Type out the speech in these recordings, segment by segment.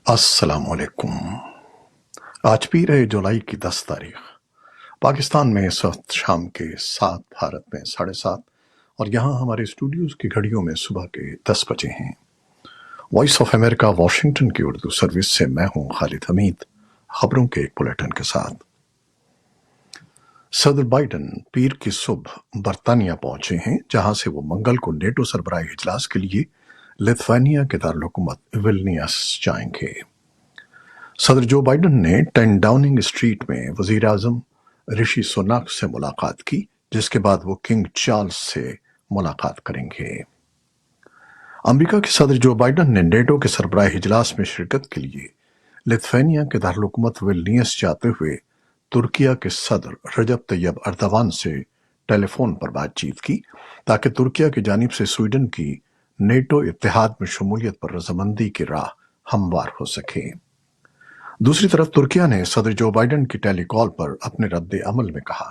अस्सलाम वालेकुम। आज 20 जुलाई की 10 तारीख पाकिस्तान में इस वक्त शाम के 7, भारत में 7:30 और यहाँ हमारे स्टूडियोज़ की घड़ियों में सुबह के 10 बजे हैं। वॉइस ऑफ अमेरिका वाशिंगटन की उर्दू सर्विस से मैं हूँ खालिद हमीद, खबरों के एक बुलेटिन के साथ। सदर बाइडन पीर की सुबह बरतानिया पहुंचे हैं, जहां से वो मंगल को नेटो सरबराही इजलास के लिए लिथुआनिया के दारुल-हुकूमत विल्नियस जाएंगे। सदर जो बाइडन ने 10 डाउनिंग स्ट्रीट में वजीर आजम ऋषि सुनाक से मुलाकात की, जिसके बाद वो किंग चार्ल्स से मुलाकात करेंगे। अमेरिका के सदर जो बाइडन ने नेटो के सरबराही इजलास में शिरकत के लिए लिथुआनिया के दारुल-हुकूमत विल्नियस जाते हुए तुर्किया के सदर रजब तैयब अर्दवान से टेलीफोन पर बातचीत की, ताकि तुर्किया की जानिब से स्वीडन की नेटो इत्तेहाद में शमूलियत पर रजामंदी की राह हमवार हो सके। दूसरी तरफ तुर्किया ने सदर जो बाइडन की टेलीकॉल पर अपने रद्द अमल में कहा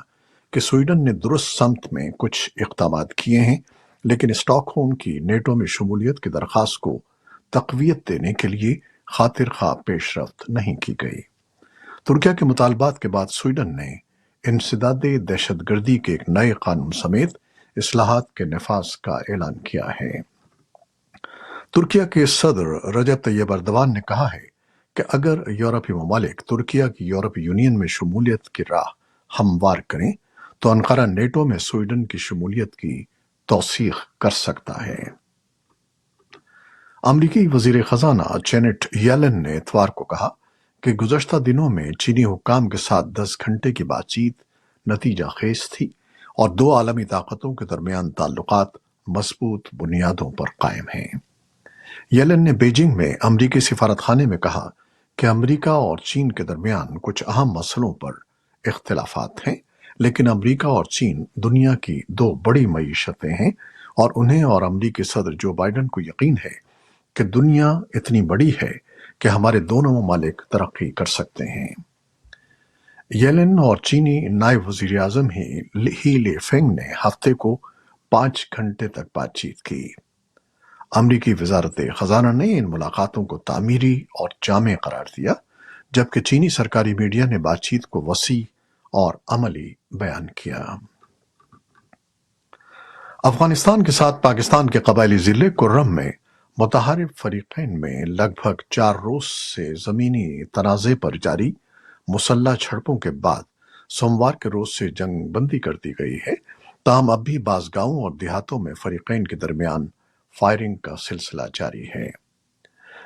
कि स्वीडन ने दुरुस्त समत में कुछ इक़दाम किए हैं, लेकिन स्टॉकहोम की नेटो में शमूलियत की दरख्वास्त को तक़वियत देने के लिए खातिर ख्वाह पेशरफ्त नहीं की गई। तुर्किया के मुतालबात के बाद स्वीडन ने इंसदादे दहशतगर्दी के एक नए कानून समेत इस्लाहात के नफाज का ऐलान किया है। तुर्किया के सदर रजब तैयब अर्दवान ने कहा है कि अगर यूरोपीय ममालिक तुर्किया की यूरोपीय यूनियन में शमूलियत की राह हमवार करें तो अंकारा नेटो में स्वीडन की शमूलियत की तौसीख कर सकता है। अमरीकी वजीर खजाना जेनेट येलन ने इतवार को कहा कि गुज़श्ता दिनों में चीनी हुक्काम के साथ 10 घंटे की बातचीत नतीजा खेज थी और दो आलमी ताकतों के दरमियान ताल्लुकात मजबूत बुनियादों पर कायम हैं। येलन ने बीजिंग में अमरीकी सिफारतखाने में कहा कि अमरीका और चीन के दरमियान कुछ अहम मसलों पर इख्तिलाफात हैं, लेकिन अमरीका और चीन दुनिया की दो बड़ी मईशतें हैं और उन्हें और अमरीकी सदर जो बाइडन को यकीन है कि दुनिया इतनी बड़ी है कि हमारे दोनों ममालिक तरक्की कर सकते हैं। येलन और चीनी नायब वजीर आजम ही लेफेंग ने हफ्ते को 5 घंटे तक बातचीत की। अमरीकी वजारत खजाना ने इन मुलाकातों को तामीरी और जामे करार दिया, जबकि चीनी सरकारी मीडिया ने बातचीत को वसी और अमली बयान किया। अफगानिस्तान के साथ पाकिस्तान के कबायली जिले कुर्रम में मुतहारिब फरीकैन में लगभग 4 रोज से जमीनी तनाज़े पर जारी मुसल्ला झड़पों के बाद सोमवार के रोज से जंग बंदी कर दी गई है। ताहम अब भी बाज़ गांवों और देहातों में फरीकैन के दरमियान फायरिंग का सिलसिला जारी है।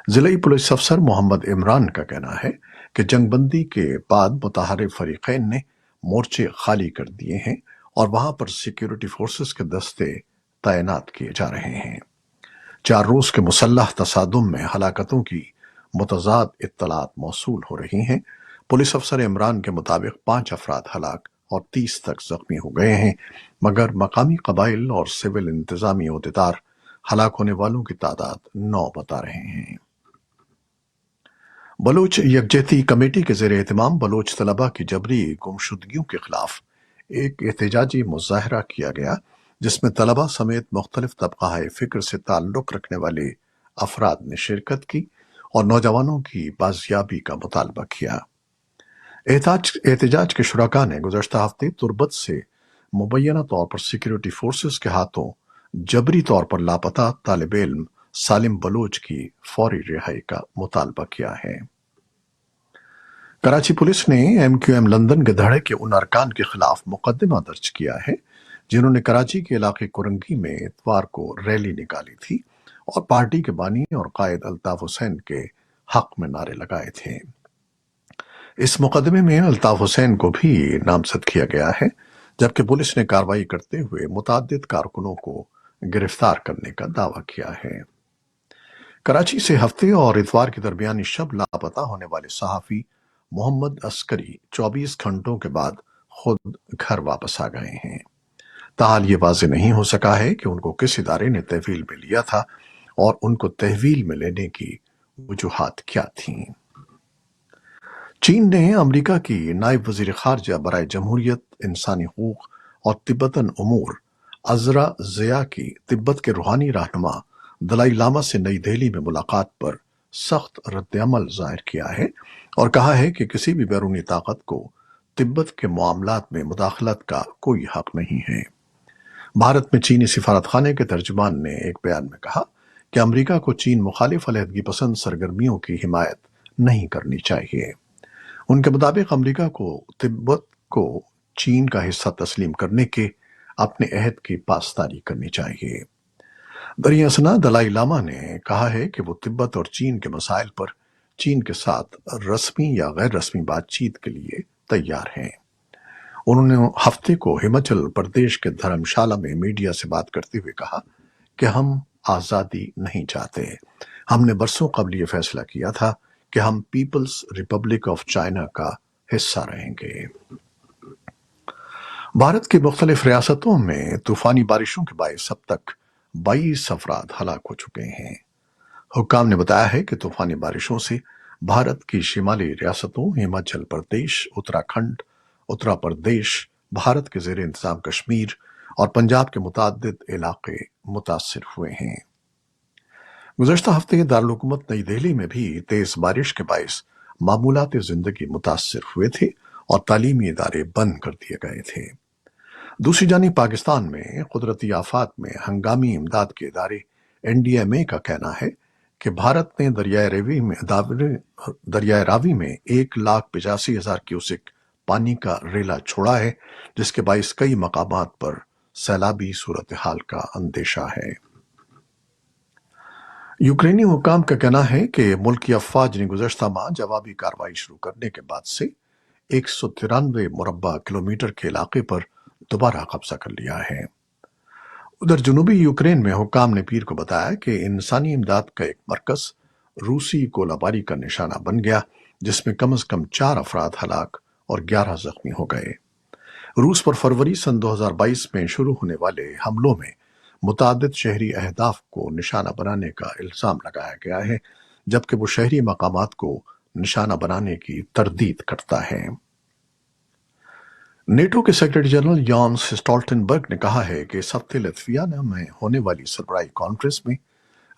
जिले पुलिस अफसर मोहम्मद इमरान का कहना है कि जंगबंदी के बाद मुतहारिब फरीकैन ने मोर्चे खाली कर दिए हैं और वहां पर सिक्योरिटी फोर्सेस के दस्ते तैनात किए जा रहे हैं। 4 रोज के मुसल्लह तसादुम में हलाकतों की मुतजाद इत्तलात मौसूल हो रही हैं। पुलिस अफसर इमरान के मुताबिक 5 अफराद हलाक और 30 तक जख्मी हो गए हैं, मगर मकामी कबाइल और सिविल इंतजामी ओहदेदार हलाक होने वालों की तादाद 9 बता रहे हैं। बलोच यकजहती कमेटी के ज़ेर एहतमाम बलोच तलबा की जबरी गुमशुदगियों के खिलाफ एक एहतजाजी मुजाहरा किया गया, जिसमें तलबा समेत मुख्तलिफ तबक़ाए फ़िक्र से ताल्लुक़ रखने वाले अफराद ने शिरकत की और नौजवानों की बाजियाबी का मुतालबा किया। एहतजाज के शुरका ने गुज़श्ता हफ्ते तुर्बत से मुबैना तौर पर सिक्योरिटी फोर्सेस के हाथों जबरी तौर पर लापता तालिब इल्म सालिम बलोच की फौरी रिहाई का मुतालबा किया है। कराची पुलिस ने MQM लंदन के धड़े के उन अरकान के खिलाफ मुकदमा दर्ज किया है जिन्होंने कराची के इलाके कुरंगी में इतवार को रैली निकाली थी और पार्टी के बानी और कायद अल्ताफ हुसैन के हक में नारे लगाए थे। इस मुकदमे में अल्ताफ हुसैन को भी नामजद किया गया है, जबकि पुलिस ने कार्रवाई करते हुए मुतअद्दिद कारकुनों को गिरफ्तार करने का दावा किया है। कराची से हफ्ते और इतवार के दरमियानी शब लापता होने वाले सहाफ़ी मोहम्मद अस्करी 24 घंटों के बाद खुद घर वापस आ गए हैं। ताहाल ये वाज़ेह नहीं हो सका है कि उनको किस इदारे ने तहवील में लिया था और उनको तहवील में लेने की वजूहात क्या थीं। चीन ने अमरीका की नायब वज़ीर ख़ारजा बराए जमहूरियत, इंसानी हकूक़ और तिब्बतन उमूर अज़रा ज़िया की तिब्बत के रूहानी रहनुमा दलाई लामा से नई दिल्ली में मुलाकात पर سخت رد عمل ظاہر کیا ہے اور کہا ہے کہ کسی بھی بیرونی طاقت کو تبت کے معاملات میں مداخلت کا کوئی حق نہیں ہے۔ بھارت میں چینی سفارت خانے کے ترجمان نے ایک بیان میں کہا کہ امریکہ کو چین مخالف علیحدگی پسند سرگرمیوں کی حمایت نہیں کرنی چاہیے۔ ان کے مطابق امریکہ کو تبت کو چین کا حصہ تسلیم کرنے کے اپنے عہد کی پاسداری کرنی چاہیے۔ دریں اثنا دلائی لاما نے کہا ہے کہ وہ تبت اور چین کے مسائل پر چین کے ساتھ رسمی یا غیر رسمی بات چیت کے لیے تیار ہیں۔ انہوں نے ہفتے کو ہماچل پردیش کے دھرم شالہ میں میڈیا سے بات کرتے ہوئے کہا کہ ہم آزادی نہیں چاہتے۔ ہم نے برسوں قبل یہ فیصلہ کیا تھا کہ ہم پیپلز ریپبلک آف چائنا کا حصہ رہیں گے۔ بھارت کی مختلف ریاستوں میں طوفانی بارشوں کے باعث اب تک 22 افراد ہلاک ہو چکے ہیں۔ حکام نے بتایا ہے کہ طوفانی بارشوں سے بھارت کی شمالی ریاستوں ہماچل پردیش، اتراکھنڈ، اتر پردیش، بھارت کے زیر انتظام کشمیر اور پنجاب کے متعدد علاقے متاثر ہوئے ہیں۔ گزشتہ ہفتے دارالحکومت نئی دہلی میں بھی تیز بارش کے باعث معمولات زندگی متاثر ہوئے تھے اور تعلیمی ادارے بند کر دیے گئے تھے۔ دوسری جانب پاکستان میں قدرتی آفات میں ہنگامی امداد کے ادارے NDMA کا کہنا ہے کہ بھارت نے دریائے راوی میں 1,85,000 کیوسک پانی کا ریلا چھوڑا ہے، جس کے باعث کئی مقامات پر سیلابی صورتحال کا اندیشہ ہے۔ یوکرینی حکام کا کہنا ہے کہ ملکی افواج نے گزشتہ ماہ جوابی کارروائی شروع کرنے کے بعد سے 193 مربع کلومیٹر کے علاقے پر دوبارہ قبضہ کر لیا ہے۔ ادھر جنوبی یوکرین میں حکام نے پیر کو بتایا کہ انسانی امداد کا ایک مرکز روسی گولہ باری کا نشانہ بن گیا، جس میں کم از کم 4 افراد ہلاک اور 11 زخمی ہو گئے۔ روس پر فروری سن 2022 میں شروع ہونے والے حملوں میں متعدد شہری اہداف کو نشانہ بنانے کا الزام لگایا گیا ہے، جبکہ وہ شہری مقامات کو نشانہ بنانے کی تردید کرتا ہے۔ نیٹو کے سیکرٹری جنرل یانس اسٹالٹنبرگ نے کہا ہے کہ اس ہفتے لتھوانیا میں ہونے والی سربراہی کانفرنس میں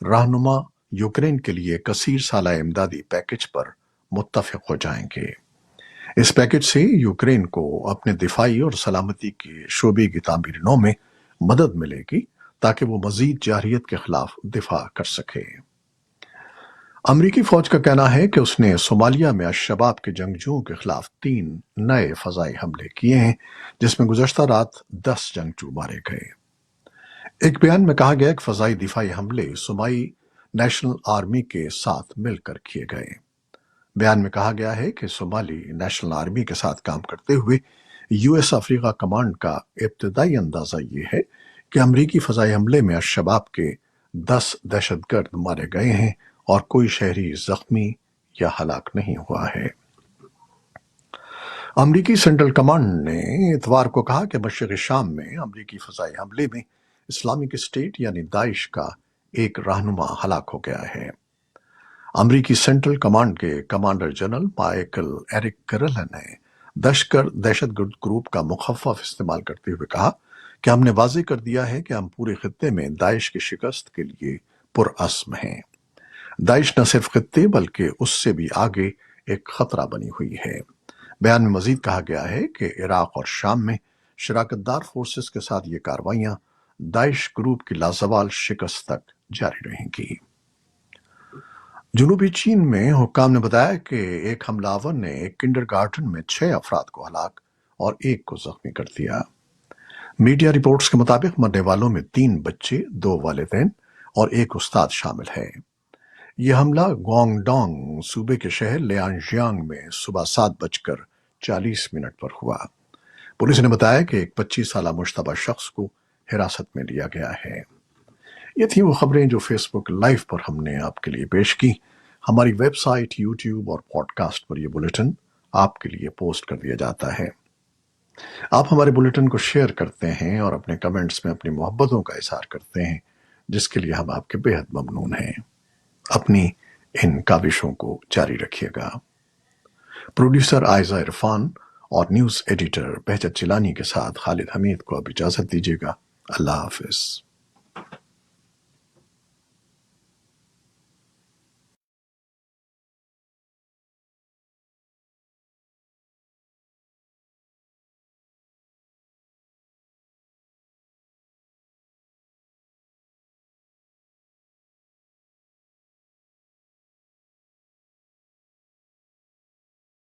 رہنما یوکرین کے لیے کثیر سالہ امدادی پیکج پر متفق ہو جائیں گے۔ اس پیکج سے یوکرین کو اپنے دفاعی اور سلامتی کے شعبے کی تعمیر نو میں مدد ملے گی تاکہ وہ مزید جارحیت کے خلاف دفاع کر سکے۔ امریکی فوج کا کہنا ہے کہ اس نے صومالیہ میں الشباب کے جنگجوؤں کے خلاف 3 نئے فضائی حملے کیے ہیں، جس میں گزشتہ رات 10 جنگجو مارے گئے۔ ایک بیان میں کہا گیا کہ فضائی دفاعی حملے صومالی نیشنل آرمی کے ساتھ مل کر کیے گئے۔ بیان میں کہا گیا ہے کہ صومالی نیشنل آرمی کے ساتھ کام کرتے ہوئے US افریقہ کمانڈ کا ابتدائی اندازہ یہ ہے کہ امریکی فضائی حملے میں الشباب کے 10 دہشت گرد مارے گئے ہیں اور کوئی شہری زخمی یا ہلاک نہیں ہوا ہے۔ امریکی سینٹرل کمانڈ نے اتوار کو کہا کہ مشرقی شام میں امریکی فضائی حملے میں اسلامک اسٹیٹ یعنی داعش کا ایک رہنما ہلاک ہو گیا ہے۔ امریکی سینٹرل کمانڈ کے کمانڈر جنرل مائیکل ایرک کرلن نے دہشت گرد گروپ کا مخفف استعمال کرتے ہوئے کہا کہ ہم نے واضح کر دیا ہے کہ ہم پورے خطے میں داعش کی شکست کے لیے پرعزم ہیں۔ داعش نہ صرف خطے بلکہ اس سے بھی آگے ایک خطرہ بنی ہوئی ہے۔ بیان میں مزید کہا گیا ہے کہ عراق اور شام میں شراکت دار فورسز کے ساتھ یہ کارروائیاں داعش گروپ کی لازوال شکست تک جاری رہیں گی۔ جنوبی چین میں حکام نے بتایا کہ ایک حملہ آور نے ایک کنڈرگارٹن میں 6 افراد کو ہلاک اور 1 کو زخمی کر دیا۔ میڈیا رپورٹس کے مطابق مرنے والوں میں 3 بچے، 2 والدین اور 1 استاد شامل ہے۔ یہ حملہ گوانگ ڈانگ صوبے کے شہر لیانجیانگ میں صبح 7:40 پر ہوا۔ پولیس نے بتایا کہ ایک 25 سالہ مشتبہ شخص کو حراست میں لیا گیا ہے۔ یہ تھیں وہ خبریں جو فیس بک لائیو پر ہم نے آپ کے لیے پیش کی۔ ہماری ویب سائٹ، یوٹیوب اور پوڈ کاسٹ پر یہ بلیٹن آپ کے لیے پوسٹ کر دیا جاتا ہے۔ آپ ہمارے بلیٹن کو شیئر کرتے ہیں اور اپنے کمنٹس میں اپنی محبتوں کا اظہار کرتے ہیں، جس کے لیے ہم آپ کے بے حد ممنون ہیں۔ اپنی ان کاوشوں کو جاری رکھیے گا۔ پروڈیوسر عائزہ عرفان اور نیوز ایڈیٹر بہجت جیلانی کے ساتھ خالد حمید کو اب اجازت دیجیے گا۔ اللہ حافظ۔